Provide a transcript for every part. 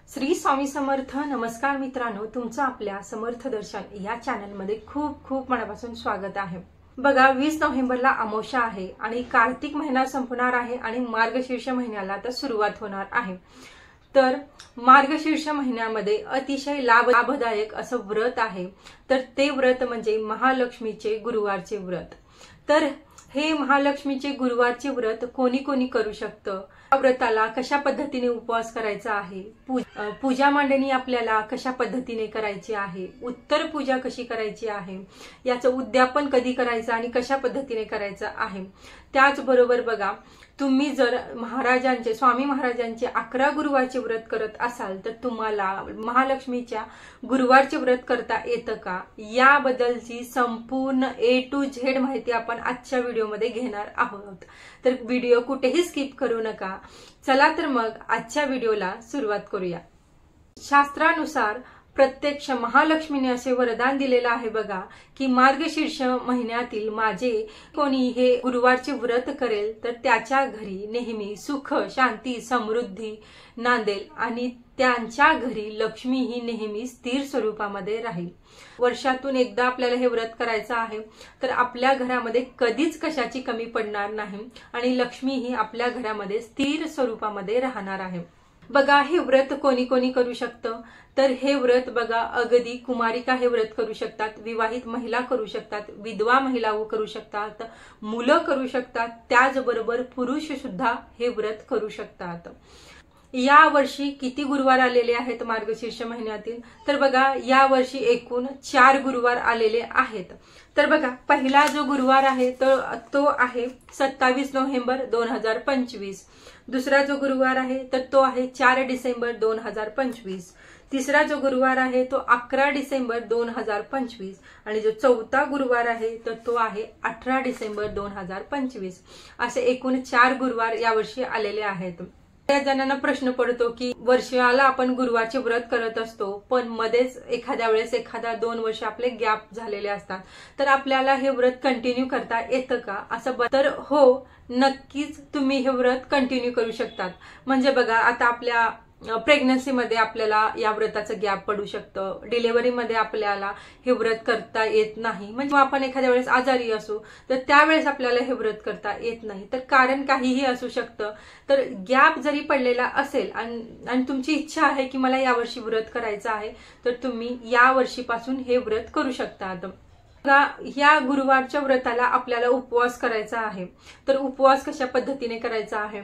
श्री स्वामी समर्थ. नमस्कार मित्रांनो, तुमचं आपल्या समर्थ दर्शन या चॅनलमध्ये खूप खूप मनापासून स्वागत आहे. बघा, 20 नोव्हेंबरला अमावस्या आहे आणि कार्तिक महिना संपणार आहे आणि मार्गशीर्ष महिन्याला आता सुरुवात होणार आहे. तर मार्गशीर्ष महिन्यामध्ये अतिशय लाभदायक असं व्रत आहे. तर ते व्रत म्हणजे महालक्ष्मीचे गुरुवारचे व्रत. तर हे महालक्ष्मीचे गुरुवारचे व्रत कोणी कोणी करू शकतं, या व्रताला कशा पद्धतीने उपवास करायचा आहे, पूजा मांडणी आपल्याला कशा पद्धतीने करायची आहे, उत्तर पूजा कशी करायची आहे, याचं उद्यापन कधी करायचं आणि कशा पद्धतीने करायचं आहे. त्याचबरोबर बघा, तुम्ही जर स्वामी महाराजांचे 11 गुरुवारचे व्रत करत असाल तर तुम्हाला महालक्ष्मीच्या गुरुवारचे व्रत करता येतं का, याबद्दलची संपूर्ण A to Z माहिती आपण आजच्या व्हिडिओमध्ये घेणार आहोत. तर व्हिडिओ कुठेही स्किप करू नका. चला तर मग आजच्या व्हिडिओला सुरुवात करूया. शास्त्रानुसार प्रत्यक्ष महालक्ष्मीने असे वरदान दिलेलं आहे बघा, की मार्गशीर्ष महिन्यातील माझे कोणी हे गुरुवारचे व्रत करेल तर त्याच्या घरी नेहमी सुख, शांती, समृद्धी नांदेल आणि त्यांच्या घरी लक्ष्मी ही नेहमी स्थिर स्वरूपामध्ये राहील. वर्षातून एकदा आपल्याला हे व्रत करायचं आहे. तर आपल्या घरामध्ये कधीच कशाची कमी पडणार नाही आणि लक्ष्मी ही आपल्या घरामध्ये स्थिर स्वरूपामध्ये राहणार आहे. बघा, हे व्रत कोणी कोणी करू शकतं. तर हे व्रत बघा, अगदी कुमारिका हे व्रत करू शकतात, विवाहित महिला करू शकतात, विधवा महिला करू शकतात, मुलं करू शकतात, त्याचबरोबर पुरुष सुद्धा हे व्रत करू शकतात. या वर्षी किती गुरुवार आलेले आहेत मार्गशीर्ष महिन्यातील? तर बघा, या वर्षी एकूण 4 गुरुवार आलेले आहेत. तर बघा, पहिला जो गुरुवार आहे तो आहे 27 नोव्हेंबर 2025. दुसरा जो गुरुवार आहे तर तो आहे 4 डिसेंबर 2025. तिसरा जो गुरुवार आहे तो 11 डिसेंबर 2025 आणि जो चौथा गुरुवार आहे तर तो आहे 18 डिसेंबर 2025. असे एकूण 4 गुरुवार यावर्षी आलेले आहेत. त्या जणांना प्रश्न पडतो की वर्षाला आपण गुरुवारचे व्रत करत असतो, पण मध्येच एखाद्या वेळेस 1-2 वर्ष आपले गॅप झालेले असतात, तर आपल्याला हे व्रत कंटिन्यू करता येतं का असं? तर हो, नक्कीच तुम्ही हे व्रत कंटिन्यू करू शकतात. म्हणजे बघा, आता आपल्या प्रेग्नन्सीमध्ये आपल्याला या व्रताचं गॅप पडू शकतं, डिलिव्हरीमध्ये आपल्याला हे व्रत करता येत नाही, म्हणजे आपण एखाद्या वेळेस आजारी असू तर त्यावेळेस आपल्याला हे व्रत करता येत नाही. तर कारण काहीही असू शकतं. तर गॅप जरी पडलेला असेल आणि तुमची इच्छा आहे की मला यावर्षी व्रत करायचं आहे, तर तुम्ही या वर्षीपासून हे व्रत करू शकतात. या गुरुवारच्या व्रताला आपल्याला उपवास करायचा आहे. तर उपवास कशा पद्धतीने करायचा आहे?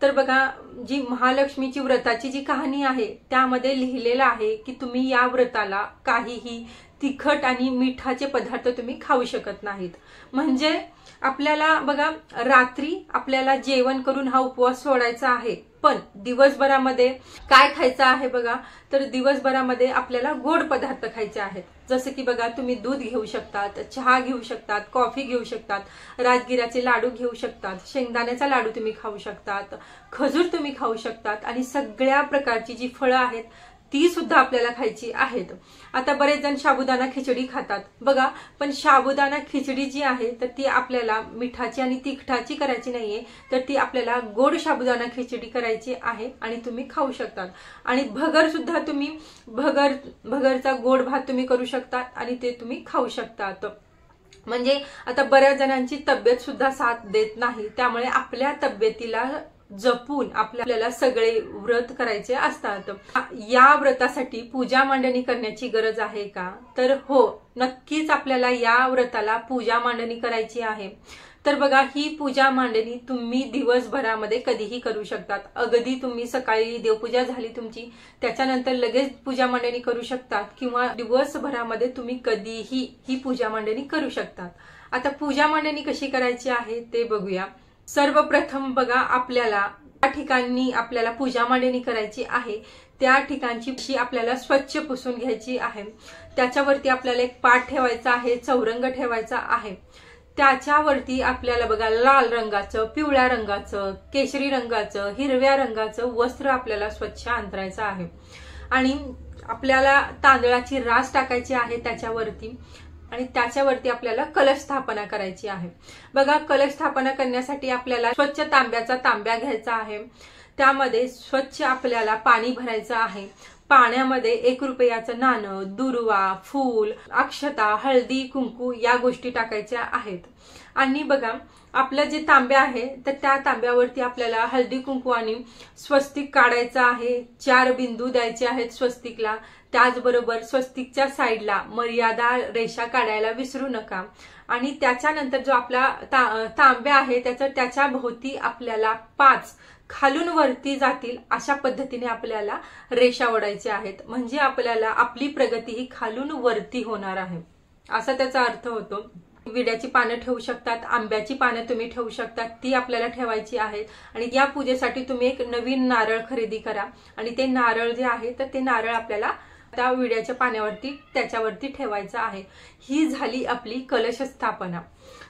तर बघा, जी महालक्ष्मीची व्रताची जी कहाणी आहे त्यामध्ये लिहिलेलं आहे की तुम्ही या व्रताला काहीही तिखट आणि मिठाचे पदार्थ तुम्ही खाऊ शकत नाहीत. म्हणजे आपल्याला बघा, रात्री आपल्याला जेवण करून हा उपवास सोडायचा आहे, पण दिवसभरामध्ये काय खायचं आहे बघा? तर दिवसभरामध्ये आपल्याला गोड पदार्थ खायचे आहेत. जसं की बघा, तुम्ही दूध घेऊ शकतात, चहा घेऊ शकतात, कॉफी घेऊ शकतात, राजगिराचे लाडू घेऊ शकतात, शेंगदाण्याचा लाडू तुम्ही खाऊ शकतात, खजूर तुम्ही खाऊ शकतात आणि सगळ्या प्रकारची जी फळं आहेत ती सुद्धा आपल्याला खायची आहेत. आता बरेच जण साबुदाणा खिचडी खातात बघा, पण साबुदाणा खिचडी जी आहे तर ती आपल्याला मिठाची आणि तिखटाची करायची नाहीये, तर ती आपल्याला गोड साबुदाणा खिचडी करायची आहे आणि तुम्ही खाऊ शकतात. आणि भगर सुद्धा तुम्ही भगरचा गोड भात तुम्ही करू शकतात आणि ते तुम्ही खाऊ शकतात. म्हणजे आता बऱ्याच जणांची तब्येत सुद्धा साथ देत नाही, त्यामुळे आपल्या तब्येतीला जपून आपल्याला सगळे व्रत करायचे असतात. या व्रतासाठी पूजा मांडणी करण्याची गरज आहे का? तर हो, नक्कीच आपल्याला या व्रताला पूजा मांडणी करायची आहे. तर बघा, ही पूजा मांडणी तुम्ही दिवसभरामध्ये कधीही करू शकतात. अगदी तुम्ही सकाळी देवपूजा झाली तुमची, त्याच्यानंतर लगेच पूजा मांडणी करू शकतात किंवा दिवसभरामध्ये तुम्ही कधीही ही पूजा मांडणी करू शकतात. आता पूजा मांडणी कशी करायची आहे ते बघूया. सर्वप्रथम बघा, आपल्याला ज्या ठिकाणी आपल्याला पूजा मांडणी करायची आहे त्या ठिकाणची आपल्याला स्वच्छ पुसून घ्यायची आहे. त्याच्यावरती आपल्याला एक पाट ठेवायचा आहे, चौरंग ठेवायचा आहे. त्याच्यावरती आपल्याला बघा, लाल रंगाचं, पिवळ्या रंगाचं, केशरी रंगाचं, हिरव्या रंगाचं वस्त्र आपल्याला स्वच्छ अंतरायचं आहे आणि आपल्याला तांदळाची रास टाकायची आहे त्याच्यावरती आणि त्याच्यावरती आपल्याला कलश स्थापना करायची आहे. बघा, कलश स्थापना करण्यासाठी आपल्याला स्वच्छ तांब्याचा तांब्या घ्यायचा आहे. त्यामध्ये स्वच्छ आपल्याला पाणी भरायचं आहे। पाण्यामध्ये 1 रुपयाचं नाणं, दुर्वा, फूल, अक्षता, हळदी, कुंकू या गोष्टी टाकायच्या आहेत। आणि बघा आपलं जे तांब्या आहे तर त्या तांब्यावरती आपल्याला हळदी कुंकू आणि स्वस्तिक काढायचं आहे। 4 बिंदू द्यायचे आहेत स्वस्तिकला। त्याचबरोबर स्वस्तिकच्या साईडला मर्यादा रेषा काढायला विसरू नका। आणि त्याच्यानंतर जो आपला तांब्या आहे त्याच्या भोवती आपल्याला 5 खालून वरती जातील अशा पद्धतीने आपल्याला रेषा ओढायच्या आहेत। म्हणजे आपल्याला आपली प्रगती ही खालून वरती होणार आहे असा त्याचा अर्थ होतो। विड्याची पानं ठेवू शकतात, आंब्याची पानं तुम्ही ठेवू शकतात, ती आपल्याला ठेवायची आहेत। आणि या पूजेसाठी तुम्ही एक नवीन नारळ खरेदी करा आणि ते नारळ जे आहे तर ते नारळ आपल्याला त्या विड्याच्या पाण्यावरती त्याच्यावरती ठेवायचं आहे। ही झाली आपली कलश स्थापना।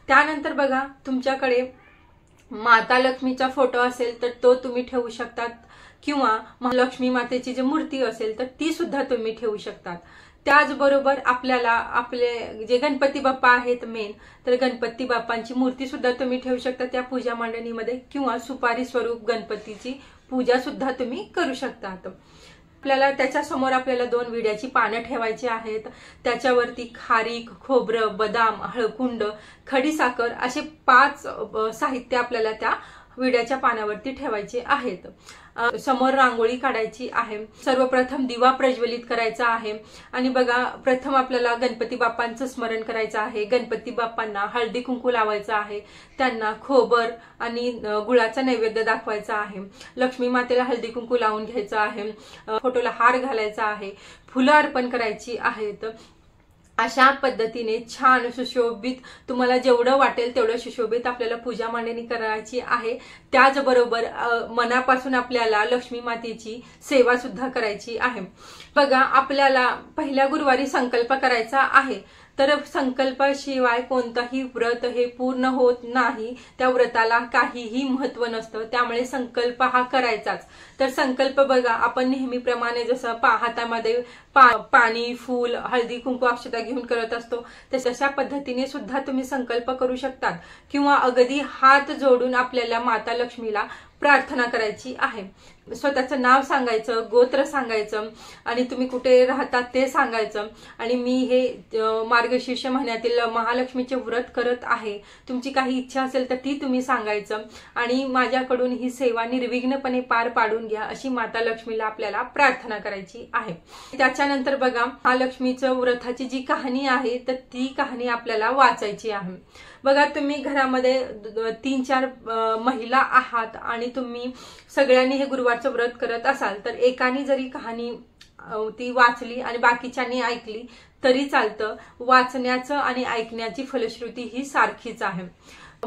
त्यानंतर बघा तुमच्याकडे माता लक्ष्मीचा फोटो असेल तर तो तुम्ही ठेवू शकतात किंवा लक्ष्मी मातेची जी मूर्ती असेल तर ती सुद्धा तुम्ही ठेवू शकतात। त्याचबरोबर आपल्याला आपले जे गणपती बाप्पा आहेत मेन तर गणपती बाप्पांची मूर्ती सुद्धा तुम्ही ठेवू शकता त्या पूजा मांडणीमध्ये किंवा सुपारी स्वरूप गणपतीची पूजा सुद्धा तुम्ही करू शकतात। आपल्याला त्याच्या समोर आपल्याला 2 विड्याची पानं ठेवायची आहेत। त्याच्यावरती खारीक, खोबरं, बदाम, हळकुंड, खडीसाखर असे 5 साहित्य आपल्याला त्या विड्याच्या पानावरती ठेवायचे आहेत। समोर रांगोळी काढायची आहे। सर्वप्रथम दिवा प्रज्वलित करायचा आहे आणि बघा प्रथम आपल्याला गणपती बाप्पांचं स्मरण करायचं आहे। गणपती बाप्पांना हळदी कुंकू लावायचं आहे, त्यांना खोबर आणि गुळाचा नैवेद्य दाखवायचा आहे। लक्ष्मी मातेला हळदी कुंकू लावून घ्यायचं आहे, फोटोला हार घालायचा आहे, फुलं अर्पण करायची आहेत। अशा पद्धतीने छान सुशोभित तुम्हाला जेवढं वाटेल तेवढं सुशोभित आपल्याला पूजा मांडणी करायची आहे। त्याचबरोबर मनापासून आपल्याला लक्ष्मी मातेची सेवा सुद्धा करायची आहे। बघा आपल्याला पहिल्या गुरुवारी संकल्प करायचा आहे तर संकल्पाशिवाय कोणताही व्रत हे पूर्ण होत नाही। त्या व्रताला काहीही महत्त्व नसतं, त्यामुळे संकल्प हा करायचाच। तर संकल्प बघा आपण नेहमीप्रमाणे जसं हातामध्ये पाणी, फूल, हळदी कुंकू, अक्षता घेऊन करत असतो तशा पद्धतीने सुद्धा तुम्ही संकल्प करू शकतात किंवा अगदी हात जोडून आपल्याला माता लक्ष्मीला प्रार्थना करायची आहे। स्वतःचं नाव सांगायचं, गोत्र सांगायचं आणि तुम्ही कुठे राहतात ते सांगायचं आणि मी हे मार्गशीर्ष महिन्यातील महालक्ष्मीचे व्रत करत आहे, तुमची काही इच्छा असेल तर ती तुम्ही सांगायचं आणि माझ्याकडून ही सेवा निर्विघ्नपणे पार पाडून घ्या अशी माता लक्ष्मीला आपल्याला प्रार्थना करायची आहे। त्याच्यानंतर बघा महालक्ष्मीचं व्रताची जी कहाणी आहे तर ती कहाणी आपल्याला वाचायची आहे। बघा तुम्ही घरामध्ये 3-4 महिला आहात आणि तुम्ही सगळ्यांनी हे गुरुवारचं व्रत करत असाल तर एकाने जरी कहाणी ती वाचली आणि बाकीच्यांनी ऐकली तरी चालतं। वाचण्याचं आणि ऐकण्याची फलश्रुती ही सारखीच आहे।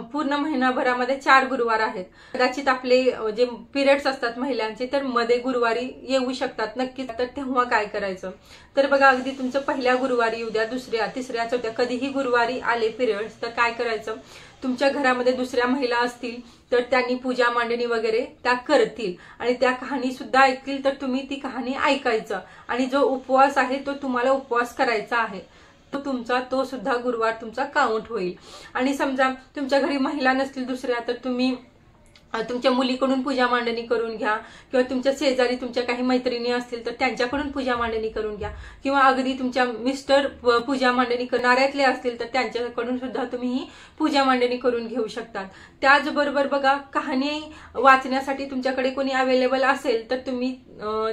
पूर्ण महिनाभरामध्ये 4 गुरुवार आहेत। कदाचित आपले जे पिरियड्स असतात महिलांचे तर मध्ये गुरुवारी येऊ शकतात नक्कीच, तर तेव्हा काय करायचं तर बघा अगदी तुमचं पहिल्या गुरुवारी उद्या, दुसऱ्या, तिसऱ्या, चौथ्या कधीही गुरुवारी आले पिरियड्स तर काय करायचं, तुमच्या घरामध्ये दुसऱ्या महिला असतील तर त्यांनी पूजा मांडणी वगैरे त्या करतील आणि त्या कहाणी सुद्धा ऐकतील तर तुम्ही ती कहाणी ऐकायचं आणि जो उपवास आहे तो तुम्हाला उपवास करायचा आहे तो सुद्धा गुरुवार तुमचा काउंट होईल। आणि समजा तुमच्या घरी महिला नसतील दुसऱ्या तर तुम्ही तुमच्या मुलीकडून पूजा मांडणी करून घ्या किंवा तुमच्या शेजारी तुमच्या काही मैत्रिणी असतील तर त्यांच्याकडून पूजा मांडणी करून घ्या किंवा अगदी तुमच्या मिस्टर पूजा मांडणी करणाऱ्यातले असतील तर त्यांच्याकडून सुद्धा तुम्ही ही पूजा मांडणी करून घेऊ शकता। त्याचबरोबर बघा कहाणी वाचण्यासाठी तुमच्याकडे कोणी अवेलेबल असेल तर तुम्ही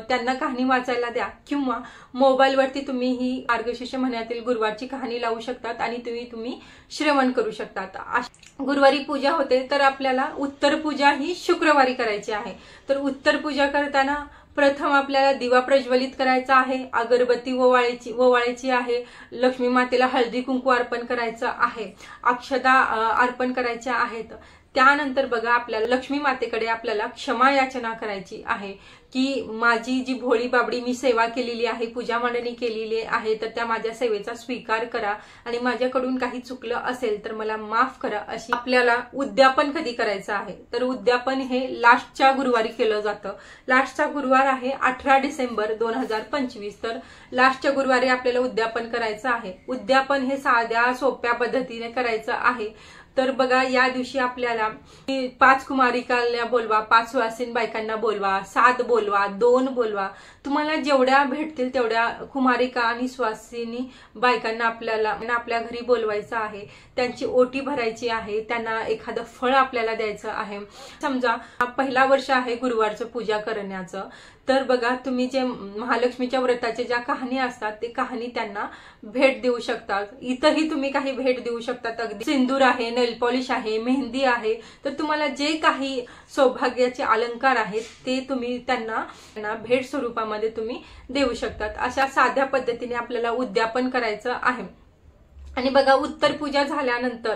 त्यांना कहाणी वाचायला द्या किंवा मोबाईलवरती तुम्ही ही मार्गशीर्ष महिन्यातील गुरुवारची कहाणी लावू शकतात आणि तुम्ही श्रवण करू शकतात। गुरुवारी पूजा होते तर आपल्याला उत्तर पूजा ही शुक्रवारी करायची आहे। तर उत्तर पूजा करताना प्रथम आपल्याला दिवा प्रज्वलित करायचा आहे, अगरबत्ती ओवाळायची आहे, लक्ष्मी मातेला हळदी कुंकू अर्पण करायचं आहे, अक्षता अर्पण करायच्या आहेत। त्यानंतर बघा आपल्याला लक्ष्मी मातेकडे आपल्याला क्षमा याचना करायची आहे की माझी जी भोळी बाबडी मी सेवा केलेली आहे, पूजा मांडणी केलेली आहे तर त्या माझ्या सेवेचा स्वीकार करा आणि माझ्याकडून काही चुकलं असेल तर मला माफ करा अशी आपल्याला उद्यापन कधी करायचं आहे तर उद्यापन हे लास्टच्या गुरुवारी केलं जातं। लास्टचा गुरुवार आहे 18 डिसेंबर 2025 तर लास्टच्या गुरुवारी आपल्याला उद्यापन करायचं आहे। उद्यापन हे साध्या सोप्या पद्धतीने करायचं आहे। तर बघा या दिवशी आपल्याला 5 कुमारिकांना बोलवा, 5 सुवासिन बायकांना बोलवा, 7 बोलवा, 2 बोलवा, तुम्हाला जेवढ्या भेटतील तेवढ्या कुमारिका आणि सुवासिनी बायकांना आपल्याला आपल्या घरी बोलवायचं आहे. त्यांची ओटी भरायची आहे, त्यांना एखादं फळ आपल्याला द्यायचं आहे. समजा पहिला वर्ष आहे गुरुवारचं पूजा करण्याचं, तर बघा तुम्ही जे महालक्ष्मीच्या व्रताचे ज्या कहाणी असतात ते कहाणी त्यांना भेट देऊ शकतात. इथंही तुम्ही काही भेट देऊ शकतात. अगदी सिंदूर आहे, नेल पॉलिश आहे, मेहंदी आहे, तर तुम्हाला जे काही सौभाग्याचे अलंकार आहेत ते तुम्ही त्यांना भेट स्वरूपामध्ये तुम्ही देऊ शकतात. अशा साध्या पद्धतीने आपल्याला उद्यापन करायचं आहे. आणि बघा उत्तर पूजा झाल्यानंतर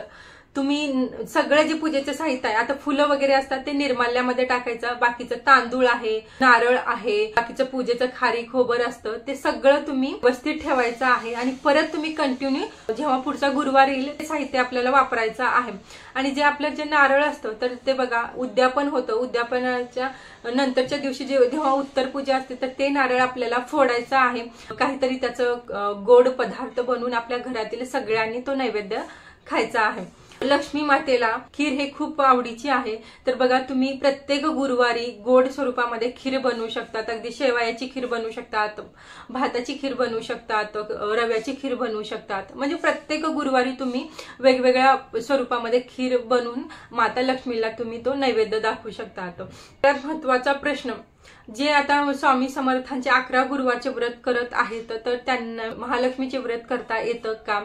तुम्ही सगळं जे पूजेचं साहित्य आहे, आता फुलं वगैरे असतात ते निर्माल्यामध्ये टाकायचं, बाकीचं तांदूळ आहे, नारळ आहे, बाकीचं पूजेचं खारी खोबर असतं ते सगळं तुम्ही व्यवस्थित ठेवायचं आहे. आणि परत तुम्ही कंटिन्यू जेव्हा पुढचा गुरुवार येईल ते साहित्य आपल्याला वापरायचं आहे. आणि जे आपलं जे नारळ असतं तर ते बघा उद्यापन होतं, उद्यापनाच्या नंतरच्या दिवशी जेव्हा उत्तर पूजा असते तर ते नारळ आपल्याला फोडायचं आहे. काहीतरी त्याचं गोड पदार्थ बनवून आपल्या घरातील सगळ्यांनी तो नैवेद्य खायचा आहे. लक्ष्मी मातेला खीर हे खूप आवडीची आहे, तर बघा तुम्ही प्रत्येक गुरुवारी गोड स्वरूपामध्ये खीर बनवू शकतात. अगदी शेवयाची खीर बनवू शकतात, भाताची खीर बनवू शकतात, रव्याची खीर बनवू शकतात. म्हणजे प्रत्येक गुरुवारी तुम्ही वेगवेगळ्या स्वरूपामध्ये खीर बनवून माता लक्ष्मीला तुम्ही तो नैवेद्य दाखवू शकतात. त्यात महत्वाचा प्रश्न, जे आता स्वामी समर्थांचे 11 गुरुवारचे व्रत करत आहेत तर त्यांना महालक्ष्मीचे व्रत करता येतं का?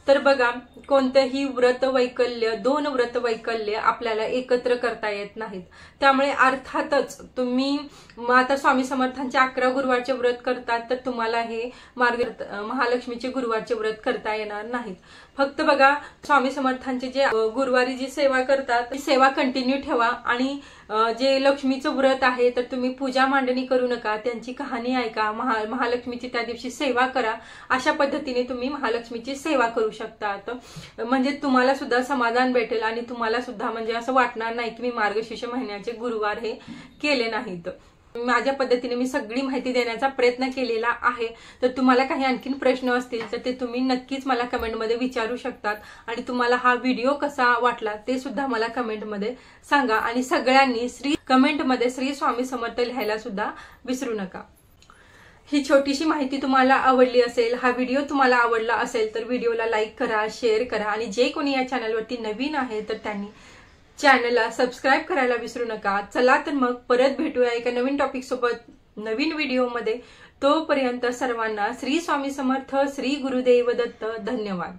तर बघा कोणतेही व्रत वैकल्य, 2 व्रत वैकल्य आपल्याला एकत्र करता येत नाहीत. त्यामुळे अर्थातच तुम्ही आता स्वामी समर्थांचे 11 गुरुवारचे व्रत करतात तर तुम्हाला हे महालक्ष्मीचे गुरुवारचे व्रत करता येणार नाहीत. फक्त बघा स्वामी समर्थांचे जे गुरुवारी जी सेवा करतात ती सेवा कंटिन्यू ठेवा. आणि जे लक्ष्मीचं व्रत आहे तर तुम्ही पूजा मांडणी करू नका, त्यांची कहाणी ऐका, महालक्ष्मीची त्या दिवशी सेवा करा. अशा पद्धतीने तुम्ही महालक्ष्मीची सेवा करू शकतात. म्हणजे तुम्हाला सुद्धा समाधान भेटेल आणि तुम्हाला सुद्धा म्हणजे असं वाटणार नाही की मी मार्गशीर्ष महिन्याचे गुरुवार हे केले नाहीत. माझ्या पद्धतीने मी सगळी माहिती देण्याचा प्रयत्न केलेला आहे. तर तुम्हाला काही आणखीन प्रश्न असतील तर ते तुम्ही नक्कीच मला कमेंटमध्ये विचारू शकतात. आणि तुम्हाला हा व्हिडिओ कसा वाटला ते सुद्धा मला कमेंटमध्ये सांगा. आणि सगळ्यांनी कमेंटमध्ये श्री स्वामी समर्थ लिहायला सुद्धा विसरू नका. ही छोटीशी माहिती तुम्हाला आवडली असेल, हा व्हिडिओ तुम्हाला आवडला असेल तर व्हिडिओला लाईक करा, शेअर करा. आणि जे कोणी या चॅनलवरती नवीन आहे तर त्यांनी चॅनलला सबस्क्राईब करायला विसरू नका. चला तर मग परत भेटूया एका नवीन टॉपिक सोबत नवीन व्हिडिओमध्ये. तोपर्यंत सर्वांना श्री स्वामी समर्थ, श्री गुरुदेव दत्त. धन्यवाद.